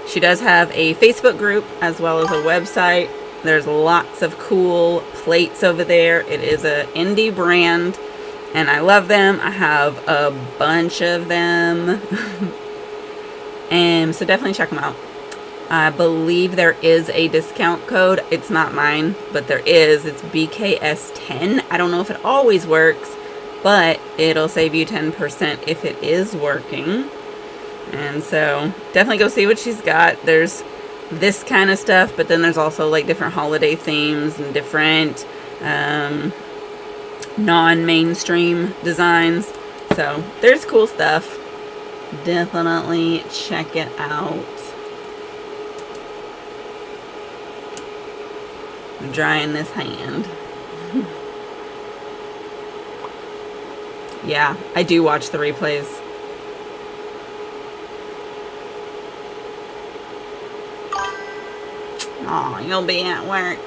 she does have a Facebook group as well as a website. There's lots of cool plates over there. It is an indie brand, and I love them. I have a bunch of them. And so definitely check them out. I believe there is a discount code. It's not mine, but there is. It's BKS10. I don't know if it always works, but it'll save you 10% if it is working. And so definitely go see what she's got. There's this kind of stuff, but then there's also like different holiday themes and different non-mainstream designs. So there's cool stuff. Definitely check it out. I'm drying this hand. Yeah, I do watch the replays. Oh, you'll be at work.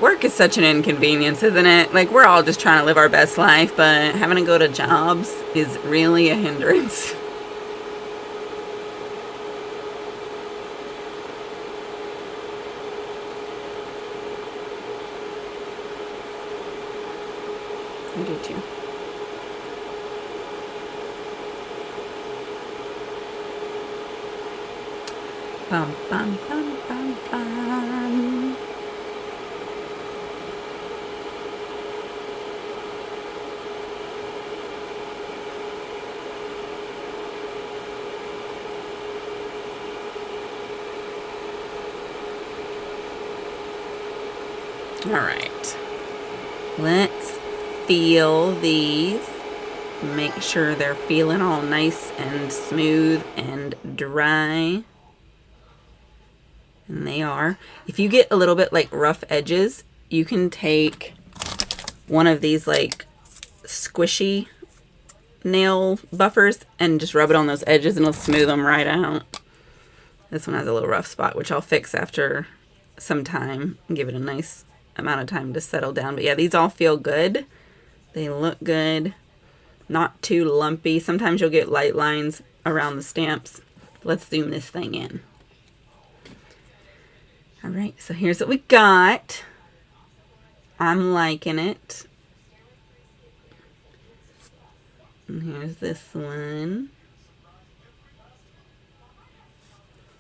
Work is such an inconvenience, isn't it? Like, we're all just trying to live our best life, but having to go to jobs is really a hindrance. I do too. Bum, bum, bum, bum, bum. All right. Let's feel these. Make sure they're feeling all nice and smooth and dry. And they are. If you get a little bit like rough edges, you can take one of these like squishy nail buffers and just rub it on those edges and it'll smooth them right out. This one has a little rough spot, which I'll fix after some time and give it a nice amount of time to settle down. But yeah, these all feel good. They look good. Not too lumpy. Sometimes you'll get light lines around the stamps. Let's zoom this thing in. All right, so here's what we got. I'm liking it. And here's this one.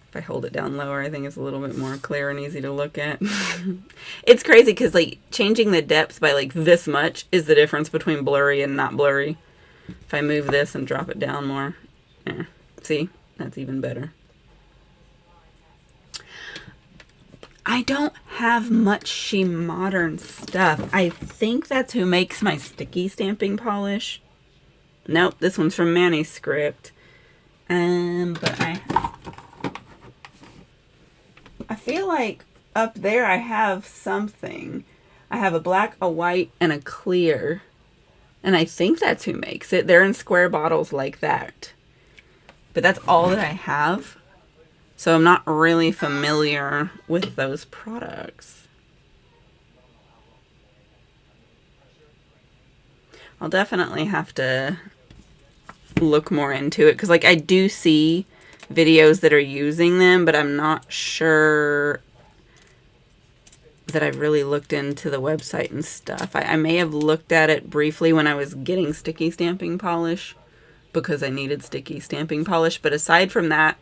If I hold it down lower, I think it's a little bit more clear and easy to look at. It's crazy because like changing the depth by like this much is the difference between blurry and not blurry. If I move this and drop it down more, yeah, see, that's even better. I don't have much She Modern stuff. I think that's who makes my sticky stamping polish. Nope, this one's from Manuscript. But I feel like up there I have something. I have a black, a white, and a clear. And I think that's who makes it. They're in square bottles like that. But that's all that I have. So I'm not really familiar with those products. I'll definitely have to look more into it. Because like I do see videos that are using them. But I'm not sure that I've really looked into the website and stuff. I may have looked at it briefly when I was getting sticky stamping polish because I needed sticky stamping polish. But aside from that,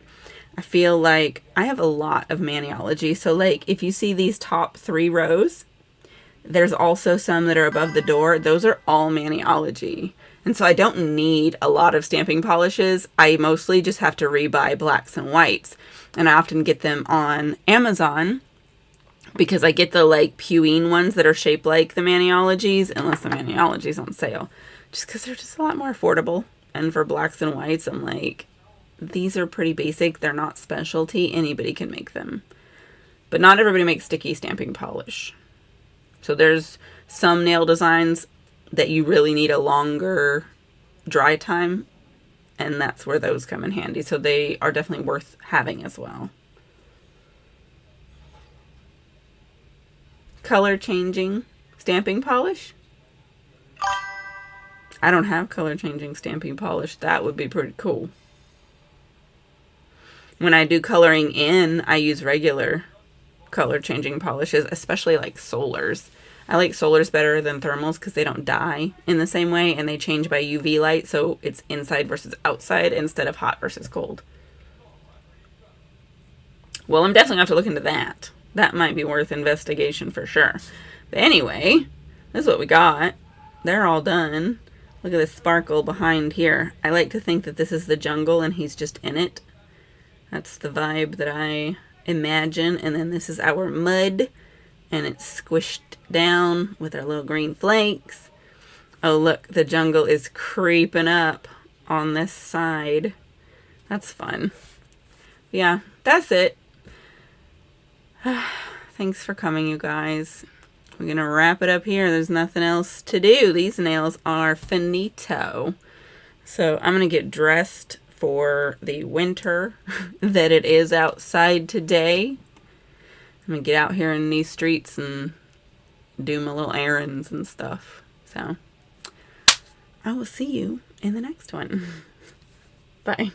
I feel like I have a lot of Maniology. So like if you see these top 3 rows, there's also some that are above the door. Those are all Maniology. And so I don't need a lot of stamping polishes. I mostly just have to rebuy blacks and whites. And I often get them on Amazon because I get the like Puine ones that are shaped like the Maniologies, unless the Maniology's on sale. Just because they're just a lot more affordable. And for blacks and whites, I'm like, these are pretty basic. They're not specialty. Anybody can make them. But not everybody makes sticky stamping polish. So there's some nail designs that you really need a longer dry time. And that's where those come in handy. So they are definitely worth having as well. Color changing stamping polish. I don't have color changing stamping polish. That would be pretty cool. When I do coloring in, I use regular color changing polishes, especially like solars. I like solars better than thermals because they don't dye in the same way and they change by UV light, so it's inside versus outside instead of hot versus cold. Well, I'm definitely going to have to look into that. That might be worth investigation for sure. But anyway, this is what we got. They're all done. Look at this sparkle behind here. I like to think that this is the jungle and he's just in it. That's the vibe that I imagine. And then this is our mud. And it's squished down with our little green flakes. Oh, look, the jungle is creeping up on this side. That's fun. Yeah, that's it. Thanks for coming, you guys. We're going to wrap it up here. There's nothing else to do. These nails are finito. So I'm going to get dressed for the winter that it is outside today. I'm going to get out here in these streets and do my little errands and stuff. So I will see you in the next one. Bye.